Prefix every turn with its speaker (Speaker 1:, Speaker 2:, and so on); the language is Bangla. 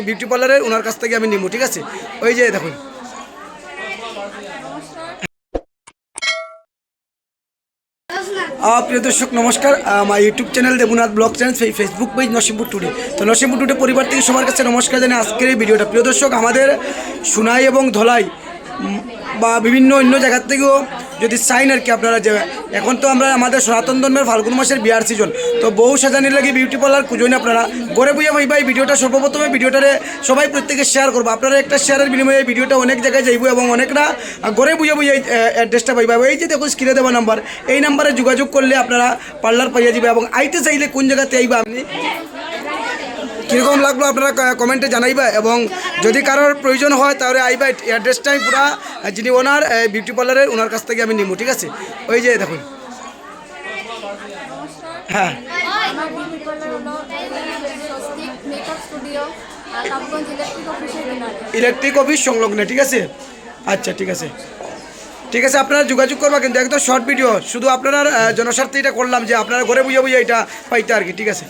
Speaker 1: বিউটি পার্লারের ওনার কাছ থেকে আমি নিব, ঠিক আছে? ওই যে দেখুন। প্রিয় দর্শক নমস্কার, আমার YouTube channel Debnath blog channel, সেই ফেসবুক পেজ নরসিংপুর টুডে। তো নরসিংপুর টুডে পরিবার থেকে সবার কাছে নমস্কার জানিয়ে আজকের এই ভিডিওটা। প্রিয় দর্শক, আমাদের সোনাই এবং ধলাই বা বিভিন্ন অন্য জায়গার থেকেও যদি চাইন আর কি আপনারা, যে এখন তো আমরা আমাদের সনাতন ধর্মের ফাল্গুন মাসের বিয়ার সিজন, তো বউ সাজানির লাগে বিউটি পার্লার খুঁজুন আপনারা ঘরে বইয়া ভাই ভিডিওটা সর্বপ্রথমে ভিডিওটারে সবাই প্রত্যেকে শেয়ার করবো। আপনারা একটা শেয়ারের বিনিময়ে এই ভিডিওটা অনেক জায়গায় যাইব এবং অনেকরা ঘরে বইয়া এই অ্যাড্রেসটা পাইবা। এই যে দেখো স্ক্রিনে দেওয়া নাম্বার, এই নাম্বারে যোগাযোগ করলে আপনারা পার্লার পাইয়া যাবে এবং আইতে চাইলে কোন জায়গাতে আইবা, আপনি কীরকম লাগলো আপনারা কমেন্টে জানাইবা এবং যদি কারোর প্রয়োজন হয় তাহলে আইবা। অ্যাড্রেসটাই পুরা যিনি ওনার বিউটি পার্লারের ওনার কাছ থেকে আমি নিব, ঠিক আছে? ওই যে দেখুন। হ্যাঁ, ইলেকট্রিক অফিস সংলগ্ন, ঠিক আছে? আচ্ছা, ঠিক আছে, ঠিক আছে, আপনারা যোগাযোগ করবা। কিন্তু একদম শর্ট ভিডিও, শুধু আপনার জনস্বার্থে এটা করলাম যে আপনারা ঘরে বুঝে এটা পাইতে আর কি, ঠিক আছে?